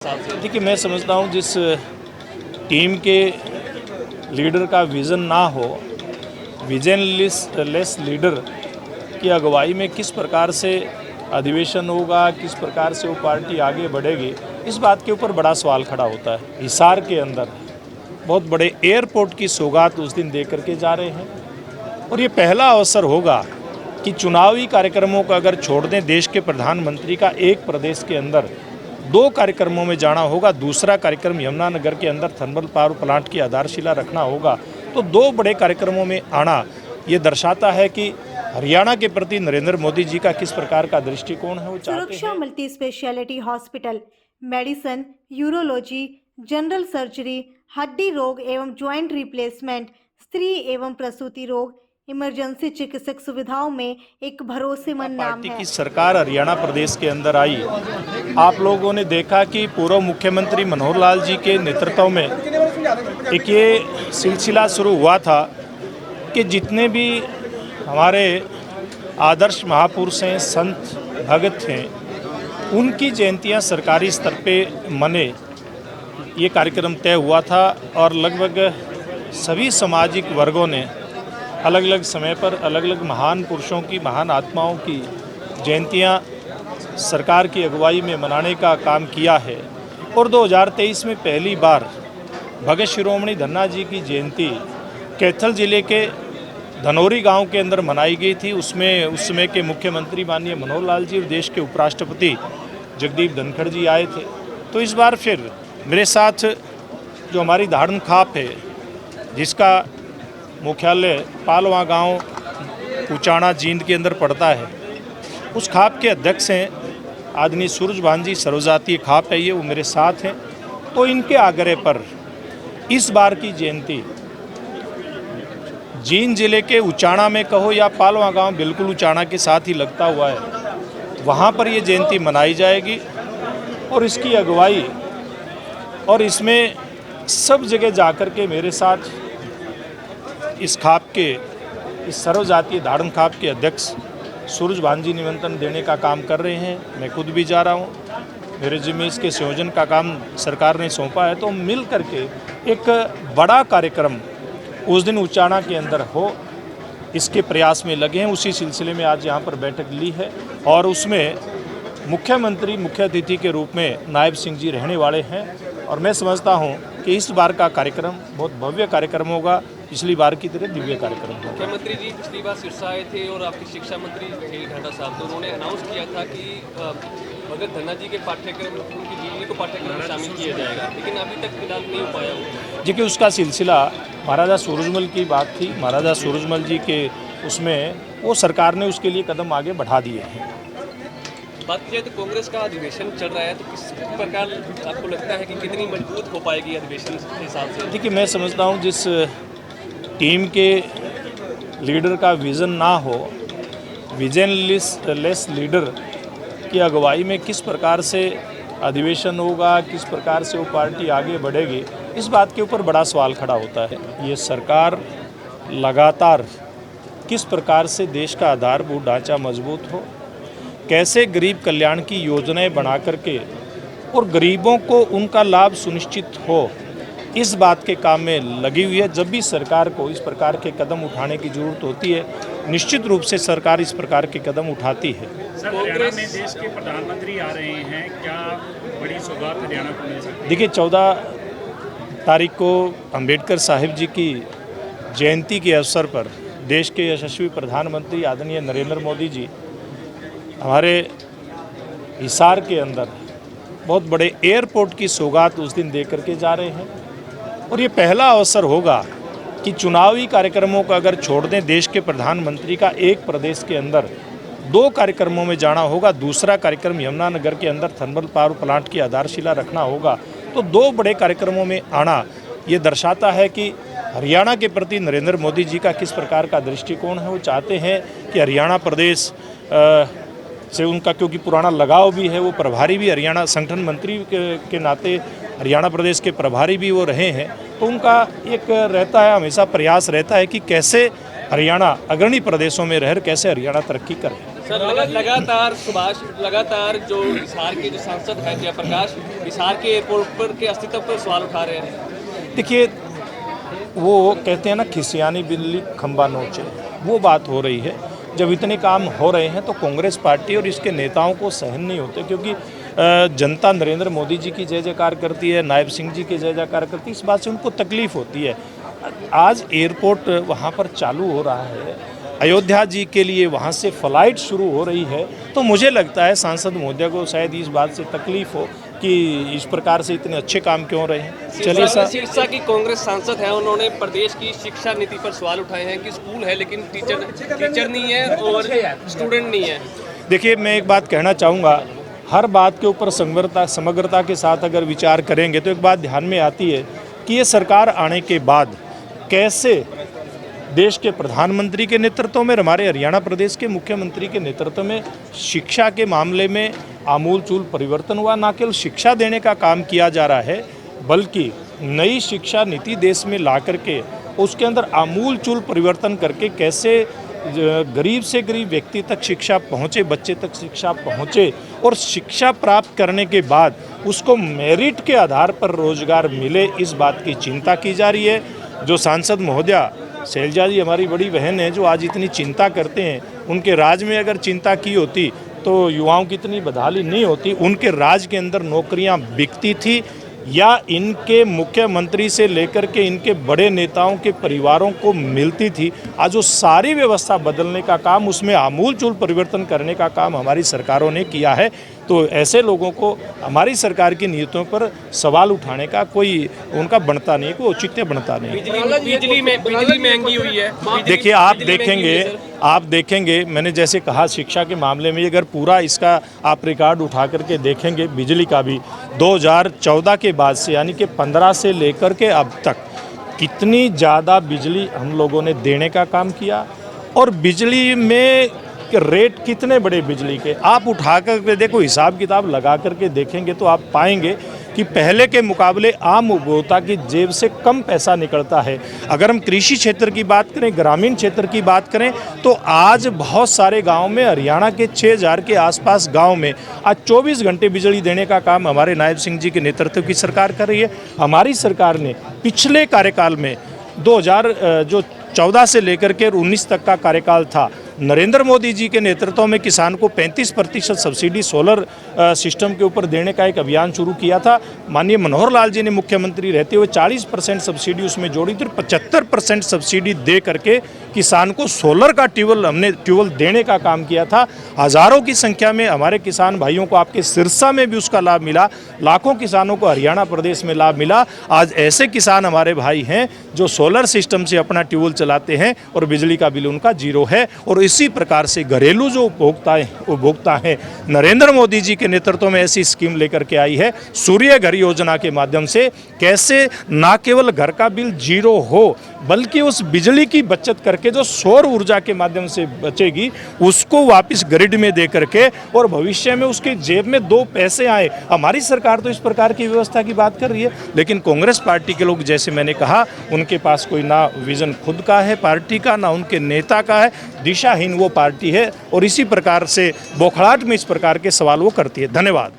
देखिए, मैं समझता हूँ जिस टीम के लीडर का विज़न ना हो, विजनलेस लीडर की अगुवाई में किस प्रकार से अधिवेशन होगा, किस प्रकार से वो पार्टी आगे बढ़ेगी, इस बात के ऊपर बड़ा सवाल खड़ा होता है। हिसार के अंदर बहुत बड़े एयरपोर्ट की सौगात उस दिन दे करके जा रहे हैं और ये पहला अवसर होगा कि चुनावी कार्यक्रमों का अगर छोड़ दें, देश के प्रधानमंत्री का एक प्रदेश के अंदर 2 कार्यक्रमों में जाना होगा, दूसरा कार्यक्रम यमुनानगर के अंदर थर्मल पावर प्लांट की आधारशिला रखना होगा, तो 2 बड़े कार्यक्रमों में आना ये दर्शाता है कि हरियाणा के प्रति नरेंद्र मोदी जी का किस प्रकार का दृष्टिकोण है। वो चाहते सुरक्षा हैं multi speciality hospital medicine, urology, general surgery, हड्डी रोग एवं ज्वाइंट रिप्लेसमेंट, स्त्री एवं प्रसूति रोग, इमरजेंसी चिकित्सक सुविधाओं में एक भरोसेमंद नाम पार्टी है। की सरकार हरियाणा प्रदेश के अंदर आई, आप लोगों ने देखा कि पूर्व मुख्यमंत्री मनोहर लाल जी के नेतृत्व में एक ये सिलसिला शुरू हुआ था कि जितने भी हमारे आदर्श महापुरुष हैं, संत भगत हैं, उनकी जयंतियां सरकारी स्तर पे मने, ये कार्यक्रम तय हुआ था और लगभग सभी सामाजिक वर्गों ने अलग अलग समय पर अलग अलग महान पुरुषों की, महान आत्माओं की जयंतियां सरकार की अगुवाई में मनाने का काम किया है। और 2023 में पहली बार भगत शिरोमणि धन्ना जी की जयंती कैथल जिले के धनौरी गांव के अंदर मनाई गई थी। उसमें उस समय के मुख्यमंत्री माननीय मनोहर लाल जी और देश के उपराष्ट्रपति जगदीप धनखड़ जी आए थे। तो इस बार फिर मेरे साथ जो हमारी धारण खाप है, जिसका मुख्यालय पालवा गांव उचाना जींद के अंदर पड़ता है, उस खाप के अध्यक्ष हैं आदरणीय सूरज भान जी। सर्वजातीय खाप है ये, वो मेरे साथ हैं। तो इनके आग्रह पर इस बार की जयंती जींद जिले के उचाना में कहो या पालवा गांव बिल्कुल उचाना के साथ ही लगता हुआ है, वहाँ पर ये जयंती मनाई जाएगी और इसकी अगुवाई और इसमें सब जगह जाकर के मेरे साथ इस खाप के, इस सर्वजातीय धारण खाप के अध्यक्ष सूरज भान जी निमंत्रण देने का काम कर रहे हैं। मैं खुद भी जा रहा हूँ, मेरे जिम्मे इसके संयोजन का काम सरकार ने सौंपा है। तो मिल करके एक बड़ा कार्यक्रम उस दिन उचाना के अंदर हो, इसके प्रयास में लगे हैं। उसी सिलसिले में आज यहाँ पर बैठक ली है और उसमें मुख्यमंत्री मुख्य अतिथि के रूप में नायब सिंह जी रहने वाले हैं। और मैं समझता हूँ कि इस बार का कार्यक्रम बहुत भव्य कार्यक्रम होगा, पिछली बार की तरह दिव्य कार्यक्रम होगा। मुख्यमंत्री जी पिछली बार सिरसा आए थे और आपके शिक्षा मंत्री खेल घाटा साहब, तो उन्होंने अनाउंस किया था कि भगत धन्ना जी के पाठ्यक्रम, उनकी जीवनी को पाठ्यक्रम में शामिल किया जाएगा, लेकिन अभी तक फिलहाल नहीं हो पाया वो। जी कि उसका सिलसिला महाराजा सूरजमल की बात थी, महाराजा सूरजमल जी के उसमें वो सरकार ने उसके लिए कदम आगे बढ़ा दिए हैं। बात की जाए तो कांग्रेस का अधिवेशन चल रहा है, तो किस प्रकार आपको लगता है कि कितनी मजबूत हो पाएगी अधिवेशन के हिसाब से? देखिए, मैं समझता हूँ जिस टीम के लीडर का विज़न ना हो, विजनलेस लीडर की अगुवाई में किस प्रकार से अधिवेशन होगा, किस प्रकार से वो पार्टी आगे बढ़ेगी, इस बात के ऊपर बड़ा सवाल खड़ा होता है। ये सरकार लगातार किस प्रकार से देश का आधारभूत ढांचा मजबूत हो, कैसे गरीब कल्याण की योजनाएं बना करके और गरीबों को उनका लाभ सुनिश्चित हो, इस बात के काम में लगी हुई है। जब भी सरकार को इस प्रकार के कदम उठाने की ज़रूरत होती है, निश्चित रूप से सरकार इस प्रकार के कदम उठाती है। सर, हरियाणा में देश के प्रधानमंत्री आ रहे हैं, क्या बड़ी सौगात हरियाणा को मिल सकती है? देखिए, 14 तारीख को अंबेडकर साहिब जी की जयंती के अवसर पर देश के यशस्वी प्रधानमंत्री आदरणीय नरेंद्र मोदी जी हमारे हिसार के अंदर बहुत बड़े एयरपोर्ट की सौगात उस दिन दे करके जा रहे हैं और ये पहला अवसर होगा कि चुनावी कार्यक्रमों का अगर छोड़ दें, देश के प्रधानमंत्री का एक प्रदेश के अंदर 2 कार्यक्रमों में जाना होगा, दूसरा कार्यक्रम यमुनानगर के अंदर थर्मल पावर प्लांट की आधारशिला रखना होगा, तो 2 बड़े कार्यक्रमों में आना ये दर्शाता है कि हरियाणा के प्रति नरेंद्र मोदी जी का किस प्रकार का दृष्टिकोण है। वो चाहते हैं कि हरियाणा प्रदेश से उनका, क्योंकि पुराना लगाव भी है, वो प्रभारी भी हरियाणा संगठन मंत्री के नाते हरियाणा प्रदेश के प्रभारी भी वो रहे हैं, तो उनका एक रहता है, हमेशा प्रयास रहता है कि कैसे हरियाणा अग्रणी प्रदेशों में रह कैसे हरियाणा तरक्की करे। सर लगातार सुभाष लगातार जो हिसार के जो सांसद हैं जयप्रकाश हिसार के एयरपोर्ट पर के अस्तित्व पर सवाल उठा रहे हैं। देखिए, वो कहते हैं ना, खिसियानी बिल्ली खंबा नोचे, वो बात हो रही है। जब इतने काम हो रहे हैं तो कांग्रेस पार्टी और इसके नेताओं को सहन नहीं होते, क्योंकि जनता नरेंद्र मोदी जी की जय जयकार करती है, नायब सिंह जी की जय जयकार करती है, इस बात से उनको तकलीफ होती है। आज एयरपोर्ट वहाँ पर चालू हो रहा है, अयोध्या जी के लिए वहाँ से फ्लाइट शुरू हो रही है, तो मुझे लगता है सांसद महोदय को शायद इस बात से तकलीफ हो कि इस प्रकार से इतने अच्छे काम क्यों रहे हैं। चलिए सिरसा की कांग्रेस सांसद है, उन्होंने प्रदेश की शिक्षा नीति पर सवाल उठाए हैं कि स्कूल है लेकिन टीचर नहीं है और स्टूडेंट नहीं है। देखिए, मैं एक बात कहना चाहूँगा, हर बात के ऊपर समग्रता के साथ अगर विचार करेंगे तो एक बात ध्यान में आती है कि ये सरकार आने के बाद कैसे देश के प्रधानमंत्री के नेतृत्व में, हमारे हरियाणा प्रदेश के मुख्यमंत्री के नेतृत्व में शिक्षा के मामले में आमूलचूल परिवर्तन हुआ। न केवल शिक्षा देने का काम किया जा रहा है, बल्कि नई शिक्षा नीति देश में ला करके उसके अंदर आमूलचूल परिवर्तन करके कैसे गरीब से गरीब व्यक्ति तक शिक्षा पहुँचे, बच्चे तक शिक्षा पहुँचे, और शिक्षा प्राप्त करने के बाद उसको मेरिट के आधार पर रोजगार मिले, इस बात की चिंता की जा रही है। जो सांसद महोदया शैलजा जी हमारी बड़ी बहन है, जो आज इतनी चिंता करते हैं, उनके राज में अगर चिंता की होती तो युवाओं की इतनी बदहाली नहीं होती। उनके राज के अंदर नौकरियां बिकती थी, या इनके मुख्यमंत्री से लेकर के इनके बड़े नेताओं के परिवारों को मिलती थी। आज वो सारी व्यवस्था बदलने का काम, उसमें आमूलचूल परिवर्तन करने का काम हमारी सरकारों ने किया है। तो ऐसे लोगों को हमारी सरकार की नीतियों पर सवाल उठाने का कोई उनका बनता नहीं, कोई औचित्य बनता नहीं। बिजली महंगी हुई है। देखिए, आप देखेंगे मैंने जैसे कहा, शिक्षा के मामले में अगर पूरा इसका आप रिकॉर्ड उठा करके देखेंगे, बिजली का भी 2014 के बाद से, यानी कि 15 से लेकर के अब तक कितनी ज़्यादा बिजली हम लोगों ने देने का काम किया, और बिजली में रेट कितने बड़े बिजली के आप उठा कर देखो, हिसाब किताब लगा करके देखेंगे तो आप पाएंगे कि पहले के मुकाबले आम उपभोक्ता की जेब से कम पैसा निकलता है। अगर हम कृषि क्षेत्र की बात करें, ग्रामीण क्षेत्र की बात करें, तो आज बहुत सारे गांव में, हरियाणा के 6000 के आसपास गांव में आज 24 घंटे बिजली देने का काम हमारे नायब सिंह जी के नेतृत्व की सरकार कर रही है। हमारी सरकार ने पिछले कार्यकाल में 2014 से लेकर के 19 तक का कार्यकाल था, नरेंद्र मोदी जी के नेतृत्व में किसान को 35% सब्सिडी सोलर सिस्टम के ऊपर देने का एक अभियान शुरू किया था। माननीय मनोहर लाल जी ने मुख्यमंत्री रहते हुए 40% सब्सिडी उसमें जोड़ी थी, 75% सब्सिडी दे करके किसान को सोलर का ट्यूबवेल देने का काम किया था। हज़ारों की संख्या में हमारे किसान भाइयों को, आपके सिरसा में भी उसका लाभ मिला, लाखों किसानों को हरियाणा प्रदेश में लाभ मिला। आज ऐसे किसान हमारे भाई हैं जो सोलर सिस्टम से अपना ट्यूबवेल चलाते हैं और बिजली का बिल उनका जीरो है। और इसी प्रकार से घरेलू जो उपभोक्ता हैं, नरेंद्र मोदी जी के नेतृत्व में ऐसी स्कीम लेकर के आई है, सूर्य घर योजना के माध्यम से कैसे ना केवल घर का बिल जीरो हो, बल्कि उस बिजली की बचत करके जो सौर ऊर्जा के माध्यम से बचेगी उसको वापस ग्रिड में दे करके, और भविष्य में उसके जेब में 2 पैसे आए। हमारी सरकार तो इस प्रकार की व्यवस्था की बात कर रही है, लेकिन कांग्रेस पार्टी के लोग, जैसे मैंने कहा, उनके पास कोई ना विजन खुद का है पार्टी का, ना उनके नेता का है, दिशाहीन वो पार्टी है, और इसी प्रकार से बौखलाहट में इस प्रकार के सवाल वो करती है। धन्यवाद।